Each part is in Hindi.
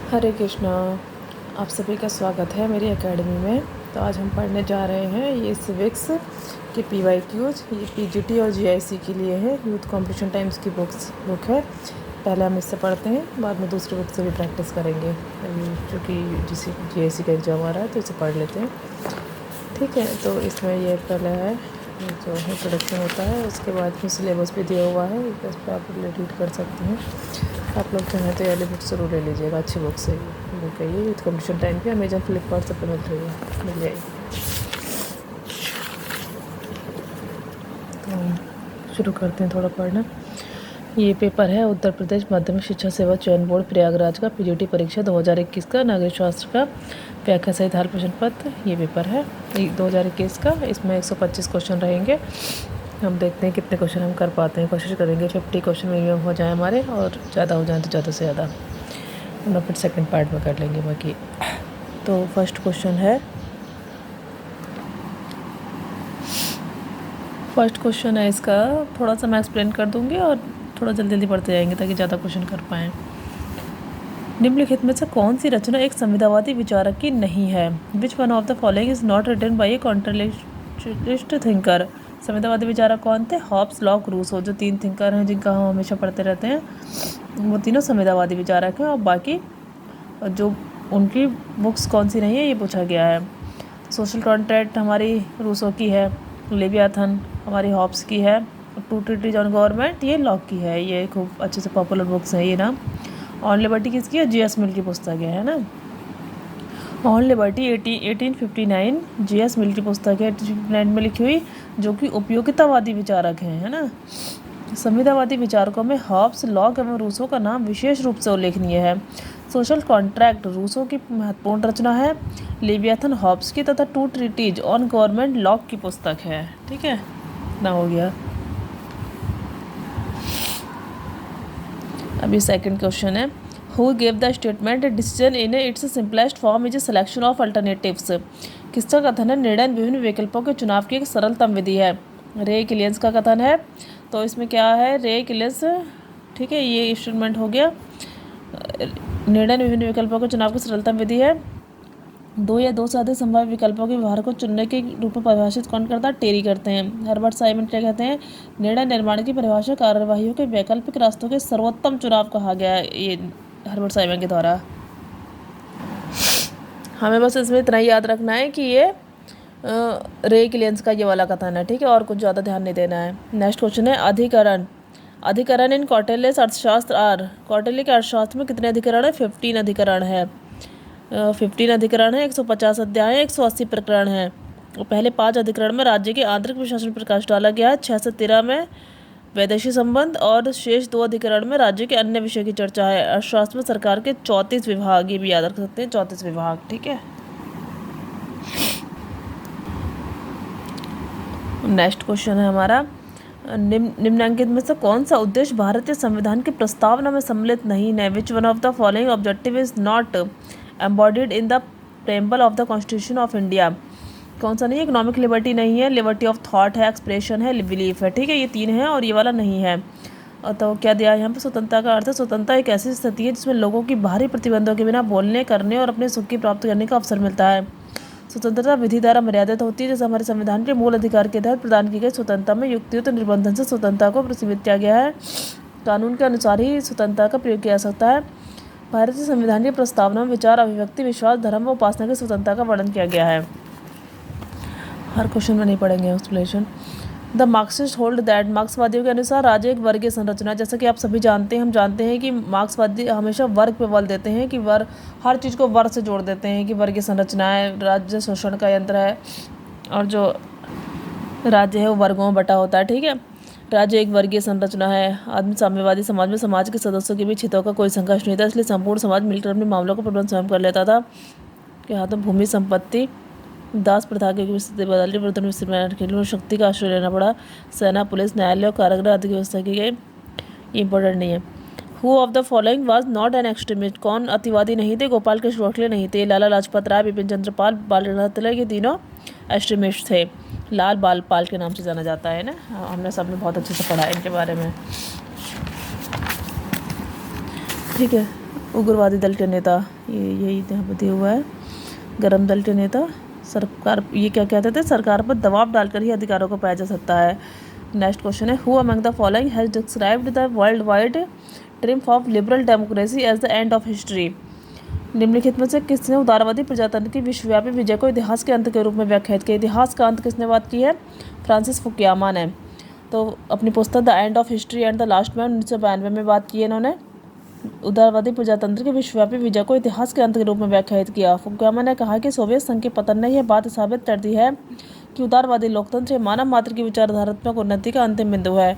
हरे कृष्णा। आप सभी का स्वागत है मेरी एकेडमी में। तो आज हम पढ़ने जा रहे हैं ये सिविक्स के PYQs। ये PGT और GIC के लिए है, यूथ कॉम्पिटिशन टाइम्स की बुक है। पहले हम इससे पढ़ते हैं, बाद में दूसरी बुक से भी प्रैक्टिस करेंगे, क्योंकि जिसे GIC का एग्ज़ाम आ रहा है तो इसे पढ़ लेते हैं। ठीक है, तो इसमें ये पहले है जो इंट्रोडक्शन होता है, उसके बाद में सिलेबस भी दिया हुआ है, इस पर आप रीड कर सकते हैं। आप लोग चाहें तो ये वाली बुक ज़रूर ले लीजिएगा, अच्छी बुक से बुक है ये, यूथ कॉम्पिटिशन टाइम पे अमेजन फ्लिपकार्ट सब पे मिल रही है, मिल जाएगी। तो शुरू करते हैं थोड़ा पढ़ना। ये पेपर है उत्तर प्रदेश माध्यमिक शिक्षा सेवा चयन बोर्ड प्रयागराज का PGT परीक्षा 2021 का नागरिक शास्त्र का व्याख्या सहित हल प्रश्न पत्र। ये पेपर है 2021 का। इसमें 125 क्वेश्चन रहेंगे। हम देखते हैं कितने क्वेश्चन हम कर पाते हैं। कोशिश करेंगे 50 क्वेश्चन मिनिमम हो जाए हमारे, और ज़्यादा हो जाए तो ज़्यादा से ज़्यादा हम फिर सेकंड पार्ट में कर लेंगे बाकी। तो फर्स्ट क्वेश्चन है इसका, थोड़ा सा मैं एक्सप्लेन कर दूँगी और थोड़ा जल्दी जल्दी पढ़ते जाएंगे ताकि ज़्यादा क्वेश्चन कर पाएँ। निम्नलिखित में से कौन सी रचना एक संविदावादी विचारक की नहीं है? Which one of the following is not written by a contractualist thinker? संविदावादी विचारक कौन थे? Hobbes, Locke, Rousseau. जो 3 थिंकर हैं जिनका हम हमेशा पढ़ते रहते हैं, वो तीनों संविदावादी विचारक हैं। और बाकी जो उनकी बुक्स कौन सी नहीं है ये पूछा गया है। सोशल कॉन्ट्रैक्ट हमारी रूसो की है, लेवियाथन हमारी हॉब्स की है, टू ट्रीटीज ऑन गवर्नमेंट ये लॉक की है। ये खूब अच्छे से पॉपुलर बुक्स हैं ये ना। ऑन लिबर्टी किसकी है? GS मिल की पुस्तक है ना। ऑन लिबर्टी 1859 GS मिल की पुस्तक है, 1859 में लिखी हुई, जो कि उपयोगितावादी विचारक हैं, है ना। संविदावादी विचारकों में हॉब्स, लॉक एवं रूसो का नाम विशेष रूप से उल्लेखनीय है। सोशल कॉन्ट्रैक्ट रूसो की महत्वपूर्ण रचना है, लेवियाथन हॉब्स की, तथा two treatise on government Locke की पुस्तक है। ठीक है, ना हो गया। अभी सेकंड क्वेश्चन है, who gave the statement decision in its simplest form is a selection of alternatives? किसका कथन है निर्णय विभिन्न विकल्पों के चुनाव की एक सरलतम विधि है? रे किलियंस का कथन है। तो इसमें क्या है? रे किलियंस, ठीक है, ये स्टेटमेंट हो गया। निर्णय विभिन्न विकल्पों के चुनाव की सरलतम विधि है। 2 या 2 से अधिक संभावित विकल्पों के व्यवहार को चुनने के रूप में परिभाषित कौन करता है? टेरी करते हैं। हर्बर्ट साइमन क्या कहते हैं? निर्णय निर्माण की परिभाषा कार्यवाहियों के वैकल्पिक रास्तों के सर्वोत्तम चुनाव कहा गया है, ये हर्बर्ट साइमन के द्वारा। हमें बस इसमें इतना ही याद रखना है कि ये रे किलियंस का ये वाला कथन है, ठीक है, और कुछ ज़्यादा ध्यान नहीं देना है। नेक्स्ट क्वेश्चन है, अधिकरण। अधिकरण इन कौटिल्यस अर्थशास्त्र आर। कौटिल्य के अर्थशास्त्र में कितने अधिकरण है? 15 अधिकरण है। 15 अधिकरण है, 150 अध्याय है, 180 प्रकरण है। और पहले 5 अधिकरण में राज्य के आंतरिक प्रशासन प्रकाश डाला गया है, 6 से 13 में वैदेशिक संबंध, और शेष 2 अधिकरण में राज्य के अन्य विषय की चर्चा है। अर्थशास्त्र में सरकार के 34 विभाग, ये भी याद रख सकते हैं, 34 विभाग। ठीक है, नेक्स्ट क्वेश्चन है हमारा, निम्नलिखित में से कौन सा उद्देश्य भारतीय संविधान की प्रस्तावना में सम्मिलित नहीं है? Which one of the following objective is not embodied in the preamble of the constitution of India? कौन सा नहीं है? इकोनॉमिक लिबर्टी नहीं है, लिबर्टी ऑफ थॉट है, एक्सप्रेशन है, बिलीफ है। ठीक है, ये 3 हैं और ये वाला नहीं है। तो क्या दिया है यहाँ पे? स्वतंत्रता का अर्थ है, स्वतंत्रता एक ऐसी स्थिति है जिसमें लोगों की बाहरी प्रतिबंधों के बिना बोलने, करने और अपने सुख की प्राप्ति करने का अवसर मिलता है। स्वतंत्रता विधि द्वारा मर्यादित होती है, जैसे हमारे संविधान के मूल अधिकार के तहत प्रदान की गई स्वतंत्रता में युक्तियुक्त निर्बंधन से स्वतंत्रता को प्रसीमित किया गया है। कानून के अनुसार ही स्वतंत्रता का प्रयोग किया जा सकता है। भारतीय संविधान की प्रस्तावना में विचार, अभिव्यक्ति, विश्वास, धर्म व उपासना की स्वतंत्रता का वर्णन किया गया है। हर क्वेश्चन में नहीं पढ़ेंगे explanation. The Marxist hold that, मार्क्सवादियों के अनुसार राज्य एक वर्गीय संरचना है। जैसा कि आप सभी जानते हैं, हम जानते हैं कि मार्क्सवादी हमेशा वर्ग पे बल देते हैं, कि वर्ग, हर चीज़ को वर्ग से जोड़ देते हैं, कि वर्गीय संरचना है, राज्य शोषण का यंत्र है, और जो राज्य है वो वर्गों में बटा होता है। ठीक है, राज्य एक वर्गीय संरचना है। आदमी साम्यवादी समाज में समाज के सदस्यों के बीच हितों का कोई संघर्ष नहीं था, इसलिए संपूर्ण समाज मिलकर अपने मामलों को प्रबंध स्वयं कर लेता था। के हाथों भूमि, संपत्ति, दास प्रथा की स्थिति बदलने पर शक्ति का आश्रय लेना पड़ा। सेना, पुलिस, न्यायालय और कारागृह आदि की व्यवस्था की गई। ये इंपॉर्टेंट नहीं है। Who of the following was not an extremist? कौन अतिवादी नहीं थे? गोपाल कृष्ण गोखले नहीं थे, लाला लाजपत राय, बिपिन चंद्र पाल, बाल गंगाधर तिलक, ये तीनों एक्सट्रीमिस्ट थे। लाल बाल पाल के नाम से जाना जाता है ना, हमने सबने बहुत अच्छे से पढ़ा है इनके बारे में। ठीक है, उग्रवादी दल के नेता, ये यही यहाँ पे दिया हुआ है। गरम दल के नेता, सरकार, ये क्या कहते थे, सरकार पर दबाव डालकर ही अधिकारों को पाया जा सकता है। नेक्स्ट क्वेश्चन है, who among the following has described the world wide triumph of liberal democracy as the end of history. निम्नलिखित में से किसने उदारवादी प्रजातंत्र की विश्वव्यापी विजय को इतिहास के अंत के रूप में व्याख्यात किया। इतिहास का अंत किसने बात की है, फ्रांसिस फुकुयामा ने। तो अपनी पुस्तक the end of history and the last man 1992 में बात की है इन्होंने। उदारवादी प्रजातंत्र के विश्वव्यापी विजय को इतिहास के अंत के रूप में व्याख्यात किया। फुकुयामा ने कहा कि सोवियत संघ के पतन ने यह बात साबित कर दी है कि उदारवादी लोकतंत्र मानव मात्र की विचारधारात्मक उन्नति का अंतिम बिंदु है।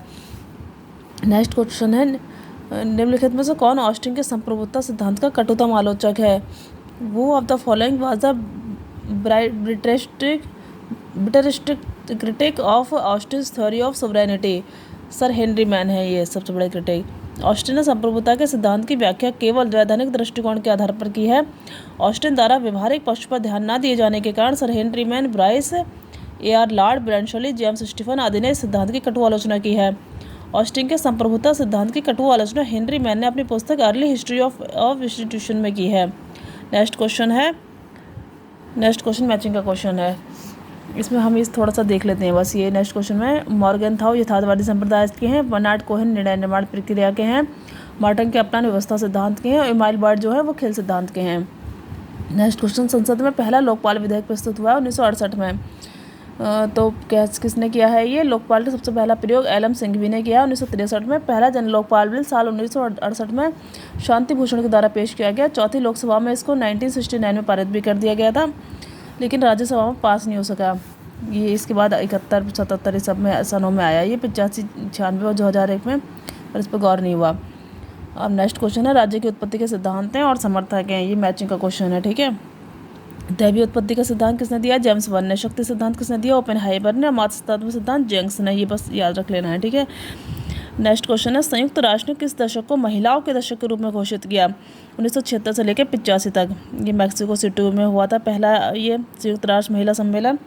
नेक्स्ट क्वेश्चन है, निम्नलिखित में से कौन ऑस्टिन के संप्रभुत्व सिद्धांत का कटुतम आलोचक है। Who of the following was the bitterest critic of Austin's theory of sovereignty. Sir Henry Maine है ये सबसे बड़े क्रिटिक। ऑस्टिन ने संप्रभुता के सिद्धांत की व्याख्या केवल वैधानिक दृष्टिकोण के आधार पर की है। ऑस्टिन द्वारा व्यवहारिक पक्ष पर ध्यान न दिए जाने के कारण sir Henry Maine, Bryce, A.R. Lord Bradshly, James Stephen आदि ने इस सिद्धांत की कटु आलोचना की है। ऑस्टिन के संप्रभुता सिद्धांत की कटु आलोचना हेनरी मैन ने अपनी पुस्तक अर्ली हिस्ट्री ऑफ इंस्टीट्यूशन में की है। नेक्स्ट क्वेश्चन मैचिंग का क्वेश्चन है, इसमें हम इस थोड़ा सा देख लेते हैं बस। ये नेक्स्ट क्वेश्चन में मॉर्गनथाउ यथार्थवादी संप्रदाय के हैं, बर्नार्ड कोहेन निर्णय निर्माण प्रक्रिया के हैं, मार्टन के अपना व्यवस्था सिद्धांत के हैं, और इमाइल बर्ड जो है वो खेल सिद्धांत के हैं। नेक्स्ट क्वेश्चन, संसद में पहला लोकपाल विधेयक प्रस्तुत हुआ है 1968 में। तो किसने किया है ये लोकपाल का सबसे पहला प्रयोग एलएम सिंघवी ने किया 1963 में। पहला जन लोकपाल बिल साल 1968 में शांति भूषण के द्वारा पेश किया गया। चौथी लोकसभा में इसको 1969 में पारित भी कर दिया गया था, लेकिन राज्यसभा में पास नहीं हो सका। ये इसके बाद 71, 77 इस सब में सनों में आया, ये 85, 96 और 2001 में, पर इस पर गौर नहीं हुआ। अब नेक्स्ट क्वेश्चन है, राज्य की उत्पत्ति के सिद्धांत हैं और समर्थक हैं। ये मैचिंग का क्वेश्चन है, ठीक है। दैवीय उत्पत्ति का सिद्धांत किसने दिया, जेम्स बर्न ने। शक्ति सिद्धांत किसने दिया, ओपेनहाइमर ने। मातृत्व सिद्धांत जेंग्स ने। ये बस याद रख लेना है, ठीक है। नेक्स्ट क्वेश्चन है, संयुक्त राष्ट्र ने किस दशक को महिलाओं के दशक के रूप में घोषित किया। 1976 से लेकर 85 तक। ये मैक्सिको सिटी में हुआ था पहला ये संयुक्त राष्ट्र महिला सम्मेलन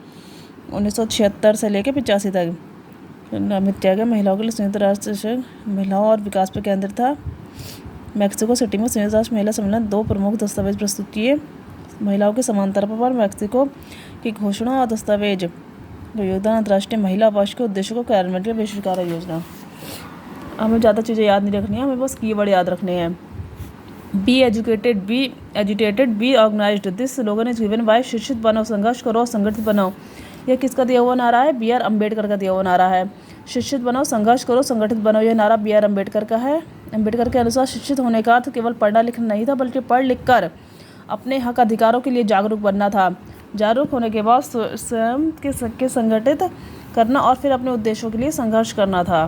1976 से लेकर 85 तक। नामित किया गया महिलाओं के लिए संयुक्त राष्ट्र दशक महिलाओं और विकास पर केंद्रित था। मैक्सिको सिटी में संयुक्त राष्ट्र महिला सम्मेलन 2 प्रमुख दस्तावेज प्रस्तुत किए। महिलाओं के समानता पर मैक्सिको की घोषणा और दस्तावेज योगदान, अंतर्राष्ट्रीय महिला वर्ष के उद्देश्यों को कार्यान्वित की विश्व कार्य योजना। हमें ज़्यादा चीज़ें याद नहीं रखनी है, हमें बस कीवर्ड याद रखने हैं। Be educated, be agitated, be organized, this slogan is given by शिक्षित बनो, संघर्ष करो, संगठित बनो। यह किसका दिया हुआ नारा है, बी आर अम्बेडकर का दिया हुआ नारा है। शिक्षित बनो, संघर्ष करो, संगठित बनो, यह नारा बी आर अम्बेडकर का है। अम्बेडकर के अनुसार शिक्षित होने का अर्थ केवल पढ़ना लिखना नहीं था, बल्कि पढ़ लिख कर अपने हक अधिकारों के लिए जागरूक बनना था। जागरूक होने के बाद स्वयं के संगठित करना और फिर अपने उद्देश्यों के लिए संघर्ष करना था।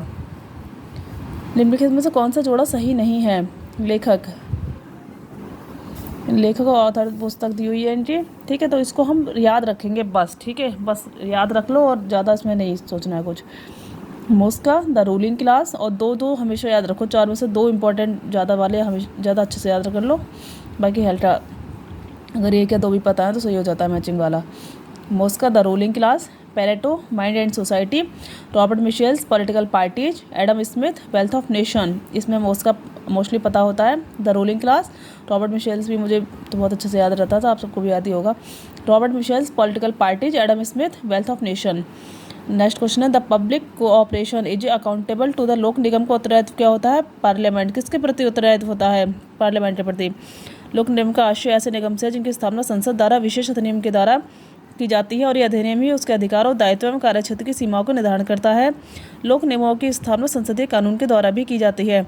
निम्नलिखित में से कौन सा जोड़ा सही नहीं है, लेखक और ऑथर पुस्तक दी हुई है इनकी, ठीक है। तो इसको हम याद रखेंगे बस, ठीक है, बस याद रख लो और ज़्यादा इसमें नहीं सोचना है कुछ। मोस्का, द रूलिंग क्लास, और दो हमेशा याद रखो। 4 में से 2 इंपॉर्टेंट ज़्यादा वाले हमेशा ज़्यादा अच्छे से याद कर लो, बाकी हेल्टा अगर एक या 2 भी पता है तो सही हो जाता है मैचिंग वाला। Mosca, the ruling class, Pareto, mind and society, Robert Michels, political parties, Adam Smith, wealth of nation. इसमें मोस्का मोस्टली पता होता है। The ruling class, Robert Michels भी मुझे तो बहुत अच्छे से याद रहता था, आप सबको भी याद ही होगा। Robert Michels, political parties, Adam Smith, wealth of nation. Next question है, the public corporation is accountable to the. लोक निगम का उत्तरदायित्व क्या होता है, पार्लियामेंट। किसके प्रति उत्तरदायित्व होता है, पार्लियामेंट के प्रति। लोक निगम का आशय ऐसे निगम से है जिनकी स्थापना संसद द्वारा विशेष अधिनियम के द्वारा की जाती है और यह अधिनियम ही उसके अधिकारों, दायित्व एवं कार्यक्षेत्र की सीमाओं को निर्धारण करता है। लोक नियमों की स्थापना संसदीय कानून के द्वारा भी की जाती है।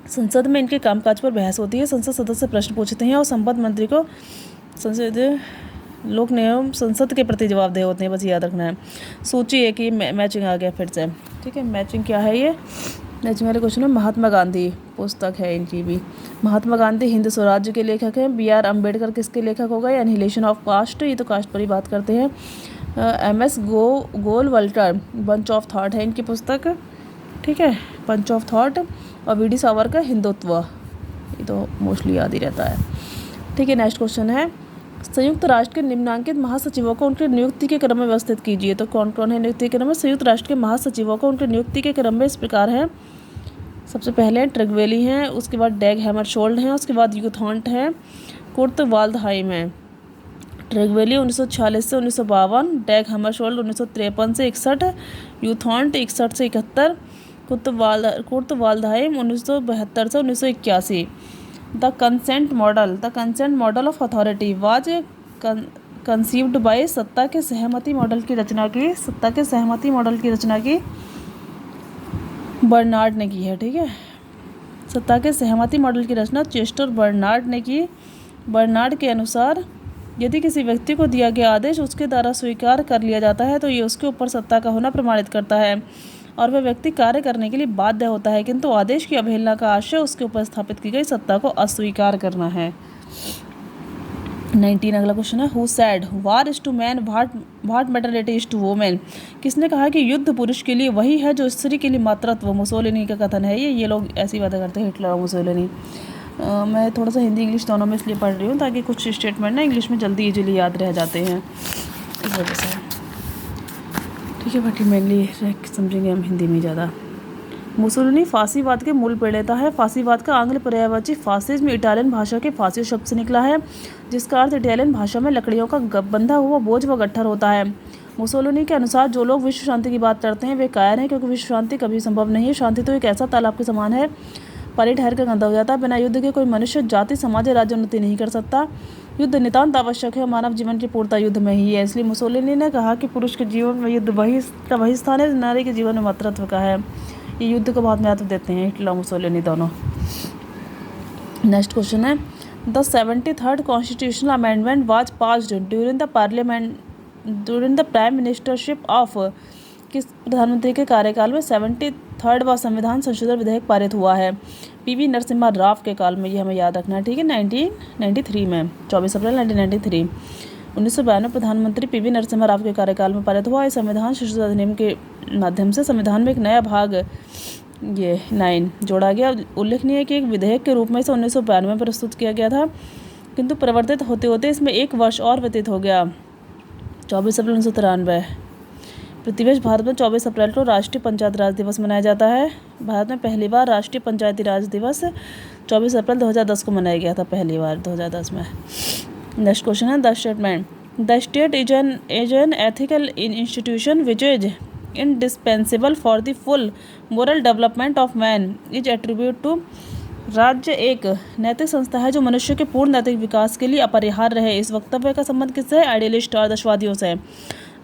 संसद में इनके कामकाज पर बहस होती है, संसद सदस्य प्रश्न पूछते हैं और संबद्ध मंत्री को संसदीय लोक नियम संसद के प्रति जवाबदेह होते हैं, बस याद रखना है। सूची एक ही मैचिंग आ गया फिर से, ठीक है। मैचिंग क्या है, ये मैचिंग वाले क्वेश्चन में महात्मा गांधी पुस्तक है इनकी भी। महात्मा गांधी हिंद स्वराज्य के लेखक हैं। बी आर अम्बेडकर किसके लेखक हो गए, एनिहिलेशन ऑफ कास्ट, ये तो कास्ट पर ही बात करते हैं। एम.एस. गोलवल्कर, बंच ऑफ थॉट है इनकी पुस्तक, ठीक है, बंच ऑफ थॉट। और वी डी सावरकर, हिंदुत्व, ये तो मोस्टली याद ही रहता है, ठीक है। नेक्स्ट क्वेश्चन है, संयुक्त राष्ट्र के निम्नांकित महासचिवों को उनके नियुक्ति के क्रम में व्यवस्थित कीजिए। तो कौन कौन है नियुक्ति के क्रम में, संयुक्त राष्ट्र के महासचिवों को उनके नियुक्ति के क्रम में इस प्रकार है। सबसे पहले ट्रिगवेली हैं, उसके बाद डैग हैमरशोल्ड हैं, उसके बाद यूथॉन्ट हैं, कुर्ट वाल्डहाइम है। ट्रिगवेली 1946 से 1952, डैग हैमरशोल्ड 1953 से 61, यूथॉन्ट 61 से 71, कुर्ट वाल्डहाइम 1972 से 1981। The consent model of authority was conceived bye सत्ता के सहमति मॉडल की रचना की बर्नार्ड ने की है। ठीक है, सत्ता के सहमति मॉडल की रचना चेस्टर बर्नार्ड ने की। बर्नार्ड के अनुसार यदि किसी व्यक्ति को दिया गया आदेश उसके द्वारा स्वीकार कर लिया जाता है तो ये उसके ऊपर सत्ता का होना प्रमाणित करता है और वह व्यक्ति कार्य करने के लिए बाध्य होता है, किंतु आदेश की अवहेलना का आशय उसके ऊपर स्थापित की गई सत्ता को अस्वीकार करना है। 19 अगला क्वेश्चन है, who said war is to man what maternity is to women. किसने कहा कि युद्ध पुरुष के लिए वही है जो स्त्री के लिए मातृत्व। मुसोलिनी का कथन है ये लोग ऐसी बातें करते हैं, हिटलर और मुसोलिनी। मैं थोड़ा सा हिंदी इंग्लिश दोनों में इसलिए पढ़ रही हूँ ताकि कुछ स्टेटमेंट ना इंग्लिश में जल्दी इजीली याद रह जाते हैं, इस वजह से। ठीक है, बट मेनली समझेंगे हम हिंदी में ज़्यादा। मुसोलिनी फांसीवाद के मूल प्रणेता है। फांसीवाद का आंग्ल पर्यायवाची फासिज्म इटालियन भाषा के फांसी शब्द से निकला है, जिसका अर्थ इटालियन भाषा में लकड़ियों का बंधा हुआ बोझ व गट्ठर होता है। मुसोलिनी के अनुसार जो लोग विश्व शांति की बात करते हैं वे कायर हैं, क्योंकि विश्व शांति कभी संभव नहीं है। शांति तो एक ऐसा तालाब के समान है, पानी ठहर कर गंदा हो जाता है। बिना युद्ध के कोई मनुष्य, जाति, समाज या राज्य उन्नति नहीं कर सकता। युद्ध नितांत आवश्यक है और मानव जीवन की पूर्णता युद्ध में ही है। इसलिए मुसोलिनी ने कहा कि पुरुष के जीवन में युद्ध वही स्थान है, नारी के जीवन में मातृत्व का है। ये युद्ध को बहुत महत्व देते हैं हिटलर मुसोलिनी दोनों। नेक्स्ट क्वेश्चन है, the 73rd constitutional amendment was passed during the prime ministership of. किस प्रधानमंत्री के कार्यकाल में 73वां संविधान संशोधन विधेयक पारित हुआ है? पीवी नरसिम्हा राव के काल में, ये हमें याद रखना है। ठीक है, 1993 में, 24 अप्रैल 1993। 1992 प्रधानमंत्री पीवी नरसिम्हा राव के कार्यकाल में पारित हुआ। इस संविधान संशोधन अधिनियम के माध्यम से संविधान में एक नया भाग ये 9 जोड़ा गया। उल्लेखनीय है कि एक विधेयक के रूप में इसे 1992 में प्रस्तुत किया गया था, किंतु परिवर्तित होते होते इसमें 1 वर्ष और व्यतीत हो गया। 24 अप्रैल 1993। प्रतिवर्ष भारत में 24 अप्रैल को राष्ट्रीय पंचायत राज दिवस मनाया जाता है। भारत में पहली बार राष्ट्रीय पंचायती राज दिवस 24 अप्रैल 2010 को मनाया गया था, पहली बार 2010 में। नेक्स्ट क्वेश्चन है, the statement the state is an ethical institution which is indispensable for the full moral development of man is attribute to. राज्य एक नैतिक संस्था है जो मनुष्य के पूर्ण नैतिक विकास के लिए अपरिहार्य है। इस वक्तव्य का संबंध किससे है? आइडियलिस्ट और आदर्शवादियों से।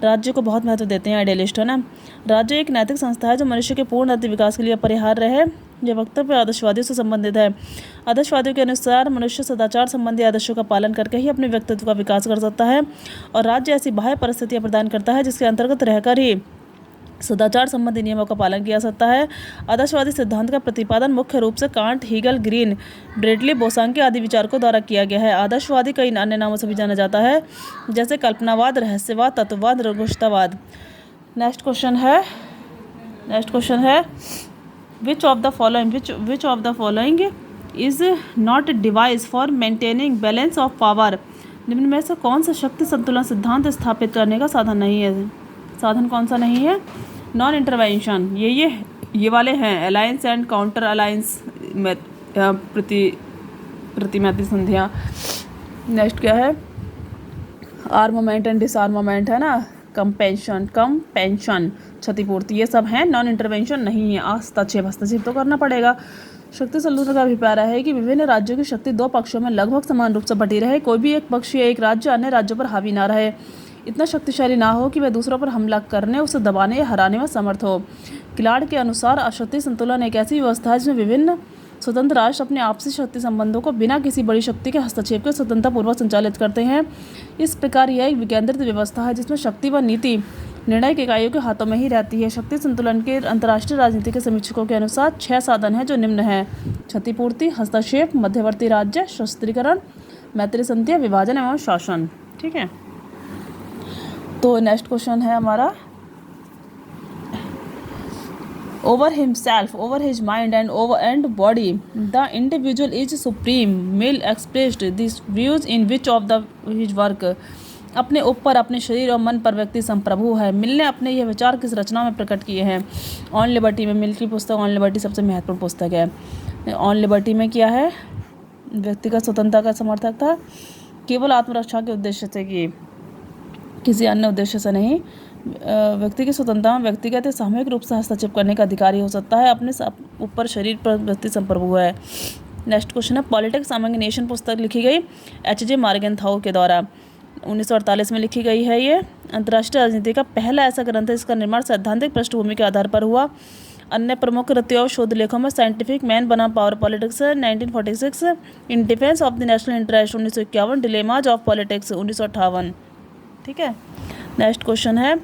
राज्य को बहुत महत्व देते हैं आइडियलिस्ट, है ना। राज्य एक नैतिक संस्था है जो मनुष्य के पूर्ण नैतिक विकास के लिए अपरिहार्य है। यह वक्तव्य आदर्शवादियों से संबंधित है। आदर्शवादियों के अनुसार मनुष्य सदाचार संबंधी आदर्शों का पालन करके ही अपने व्यक्तित्व का विकास कर सकता है, और राज्य ऐसी बाह्य परिस्थितियां प्रदान करता है जिसके अंतर्गत रहकर ही सदाचार संबंधी नियमों का पालन किया सकता है। आदर्शवादी सिद्धांत का प्रतिपादन मुख्य रूप से कांट, हीगल, ग्रीन, ब्रेडली, बोसांकी आदि विचारकों द्वारा किया गया है। आदर्शवादी कई अन्य नामों से भी जाना जाता है, जैसे कल्पनावाद, रहस्यवाद, तत्ववाद, रघुष्ठवाद। नेक्स्ट क्वेश्चन है विच of the following is not a device for maintaining balance of power. निम्न में से कौन सा शक्ति संतुलन सिद्धांत स्थापित करने का साधन नहीं है? साधन कौन सा नहीं है? नॉन इंटरवेंशन, ये वाले हैं। अलायंस एंड काउंटर अलायंस, प्रतिमैत्री संधियाँ। नेक्स्ट क्या है? आर्मामेंट एंड डिसआर्मामेंट, है ना। कंपेंशन, क्षतिपूर्ति, ये सब हैं। नॉन इंटरवेंशन नहीं है। हस्तक्षेप तो करना पड़ेगा। शक्ति संतुलन का अभिप्राय है कि विभिन्न राज्यों की शक्ति 2 पक्षों में लगभग समान रूप से बटी रहे। कोई भी एक पक्ष या एक राज्य अन्य राज्यों पर हावी ना रहे, इतना शक्तिशाली ना हो कि वह दूसरों पर हमला करने, उसे दबाने या हराने में समर्थ हो। किलाड़ के अनुसार शक्ति संतुलन एक ऐसी व्यवस्था है जिसमें विभिन्न स्वतंत्र राष्ट्र अपने आपसी शक्ति संबंधों को बिना किसी बड़ी शक्ति के हस्तक्षेप के स्वतंत्रतापूर्वक संचालित करते हैं। इस प्रकार यह एक विकेंद्रित व्यवस्था है जिसमें शक्ति व नीति निर्णायक इकाइयों के हाथों में ही रहती है। शक्ति संतुलन के अंतर्राष्ट्रीय राजनीति के समीक्षकों के अनुसार 6 साधन हैं जो निम्न हैं: क्षतिपूर्ति, हस्तक्षेप, मध्यवर्ती राज्य, शस्त्रीकरण, मैत्री संधियां, विभाजन एवं शासन। ठीक है, तो नेक्स्ट क्वेश्चन है हमारा, over himself, over his mind and body the individual is supreme. Mill expressed this views in which of the his work. अपने ऊपर, अपने शरीर और मन पर व्यक्ति संप्रभु है। मिल ने अपने यह विचार किस रचना में प्रकट किए हैं? ऑन लिबर्टी में। मिल की पुस्तक ऑन लिबर्टी सबसे महत्वपूर्ण पुस्तक है। ऑन लिबर्टी में क्या है? व्यक्तिगत स्वतंत्रता का समर्थक था, केवल आत्मरक्षा के उद्देश्य से की, किसी अन्य उद्देश्य से नहीं। व्यक्ति की स्वतंत्रता में व्यक्तिगत सामूहिक रूप से हस्तक्षेप करने का अधिकारी हो सकता है। अपने ऊपर शरीर पर व्यक्ति संप्रभु है। नेक्स्ट क्वेश्चन है, पॉलिटिक्स अमंग नेशन पुस्तक लिखी गई एच.जे. मॉर्गनथाउ के द्वारा, 1948 में लिखी गई है। ये अंतर्राष्ट्रीय राजनीति का पहला ऐसा ग्रंथ है जिसका निर्माण सैद्धांतिक पृष्ठभूमि के आधार पर हुआ। अन्य प्रमुख कृतियों और शोध लेखों में साइंटिफिक मैन बनाम power politics 1946, in defence of the national interest 1951, dilemmas of politics 1958। ठीक है। नेक्स्ट क्वेश्चन है,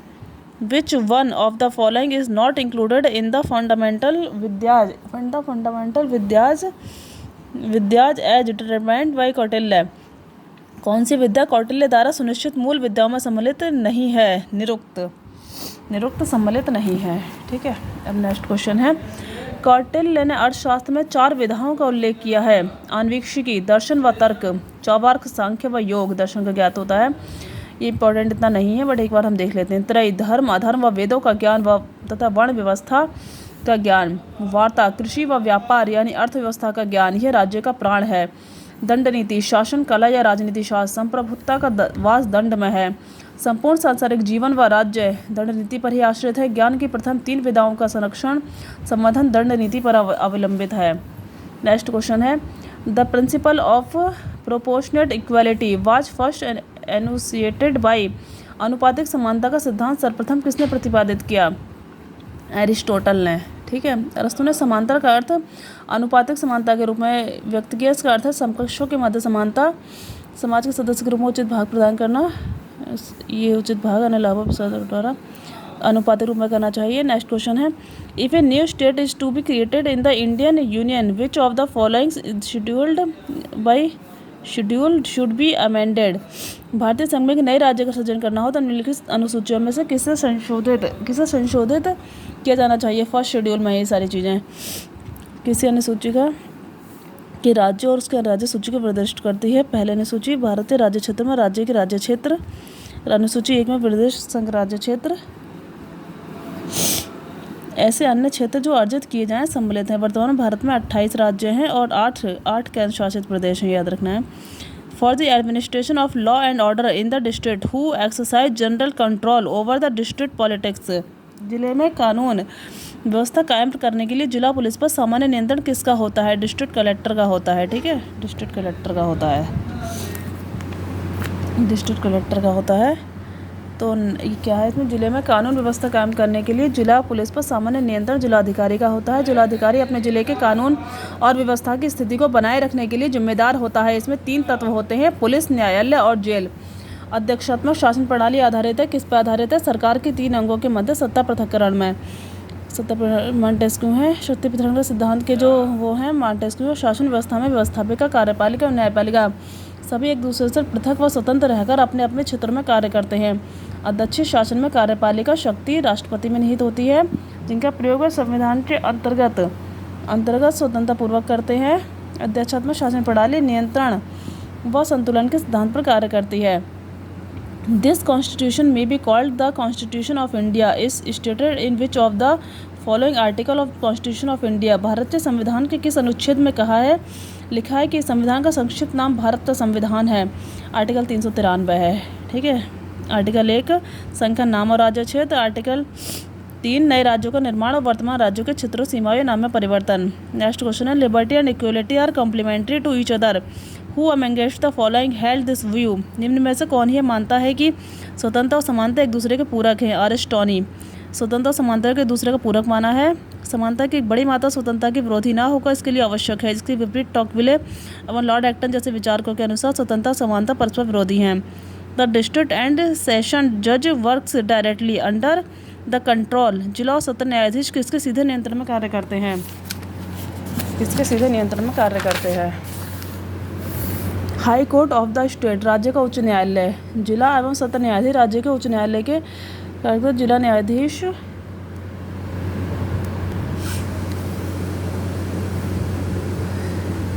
which one of the following is not included in the fundamental विद्याज एज डिटरमाइंड बाय कौटिल्य? कौन सी विद्या कौटिल्य द्वारा सुनिश्चित मूल विद्याओं में सम्मिलित नहीं है? निरुक्त सम्मिलित नहीं है। ठीक है। अब नेक्स्ट क्वेश्चन है, कौटिल्य ने अर्थशास्त्र में 4 विधाओं का उल्लेख किया है। आन्वीक्षिकी, दर्शन व तर्क, चौवार्क, सांख्य व योग दर्शन का ज्ञात होता है। ये इंपॉर्टेंट इतना नहीं है, बट एक बार हम देख लेते हैं। त्रय, धर्म अधर्म व वेदों का ज्ञान व तथा वर्ण व्यवस्था का ज्ञान। वार्ता, कृषि व व्यापार यानी अर्थव्यवस्था का ज्ञान, यह राज्य का प्राण है। दंड नीति, शासन कला या राजनीति शास्त्र, संप्रभुता का वास दंड में है। संपूर्ण सांसारिक जीवन व राज्य दंड नीति पर ही आश्रित है। ज्ञान की प्रथम 3 विधाओं का संरक्षण संवर्धन दंड नीति पर अवलंबित है। नेक्स्ट क्वेश्चन है, the principle of proportionate equality was first enunciated by? अनुपातिक समानता का सिद्धांत सर्वप्रथम किसने प्रतिपादित किया? एरिस्टोटल ने। ठीक है। अरस्तु ने समांतर का अर्थ अनुपातिक समानता के रूप में व्यक्त किया। इसका अर्थ है समकक्षों के मध्य समानता, समाज के सदस्य के रूप में उचित भाग प्रदान करना। ये उचित भाग अन्य लाभों द्वारा अनुपातिक रूप में करना चाहिए। नेक्स्ट क्वेश्चन है, if a new state is to be created in the Indian union which of the following scheduled should be amended? भारतीय संघ में एक नए राज्य का सृजन करना हो तो निम्नलिखित अनुसूचियों में से किसे संशोधित किया जाना चाहिए? फर्स्ट शेड्यूल में ये सारी चीज़ें किसी अनुसूची का कि राज्य और उसके राज्य सूची को प्रदर्शित करती है। पहले अनुसूची भारतीय राज्य क्षेत्र में राज्य के राज्य क्षेत्र, अनुसूची 1 में प्रदेश संघ राज्य क्षेत्र, ऐसे अन्य क्षेत्र जो अर्जित किए जाएं सम्मिलित हैं। वर्तमान में भारत में 28 राज्य हैं और 8 केंद्र शासित प्रदेश हैं, याद रखना है। For the administration of law and order in the district who exercise general control over the district politics? जिले में कानून व्यवस्था कायम करने के लिए जिला पुलिस पर सामान्य नियंत्रण किसका होता है? डिस्ट्रिक्ट कलेक्टर का होता है। ठीक है। डिस्ट्रिक्ट कलेक्टर का होता है। तो ये क्या है इसमें? जिले में कानून व्यवस्था कायम करने के लिए जिला पुलिस पर सामान्य नियंत्रण जिलाधिकारी का होता है। जिलाधिकारी अपने जिले के कानून और व्यवस्था की स्थिति को बनाए रखने के लिए जिम्मेदार होता है। इसमें 3 तत्व होते हैं, पुलिस, न्यायालय और जेल। अध्यक्षात्मक शासन प्रणाली आधारित है, किस पर आधारित है? सरकार के 3 अंगों के मध्य सत्ता पृथक्करण में। मॉन्टेस्क्यू है शक्ति पृथक्करण सिद्धांत के जो वो हैं मॉन्टेस्क्यू। शासन व्यवस्था में व्यवस्थापिका, कार्यपालिका और न्यायपालिका सभी एक दूसरे से पृथक व स्वतंत्र रहकर अपने अपने क्षेत्र में कार्य करते हैं। अध्यक्षीय शासन में कार्यपालिका शक्ति राष्ट्रपति में निहित होती है, जिनका प्रयोग वे संविधान के अंतर्गत स्वतंत्रतापूर्वक करते हैं। अध्यक्षात्मक शासन प्रणाली नियंत्रण व संतुलन के सिद्धांत पर कार्य करती है। This constitution may be called the constitution of India is stated in which of the following article of constitution of India? भारतीय संविधान के किस अनुच्छेद में लिखा है कि संविधान का संक्षिप्त नाम भारत का संविधान है? आर्टिकल 393 है। ठीक है। आर्टिकल 1 संख्या, नाम और राज्य क्षेत्र। आर्टिकल 3 नए राज्यों का निर्माण और वर्तमान राज्यों के क्षेत्रों, सीमाओं, नाम में परिवर्तन। नेक्स्ट क्वेश्चन है, liberty and equality are complementary to each other who amongst the following held this view? निम्न में से कौन यह मानता है कि स्वतंत्रता और समानता एक दूसरे के पूरक हैं? अरिस्टोनी। स्वतंत्रता और समानता के दूसरे का पूरक माना है। समानता की एक बड़ी मात्रा स्वतंत्रता की विरोधी ना होकर इसके लिए आवश्यक है। इसके विपरीत टॉकविले एवं लॉर्ड एक्टन जैसे विचारकों के अनुसार स्वतंत्रता और समानता परस्पर विरोधी हैं। द डिस्ट्रिक्ट एंड सेशन जज works directly under the control. जिला और सत्र न्यायाधीश किसके सीधे नियंत्रण में कार्य करते हैं? High court of the state राज्य का उच्च न्यायालय। जिला एवं सत्र न्यायाधीश राज्य के उच्च न्यायालय के जिला न्यायाधीश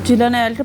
जिला न्यायालय के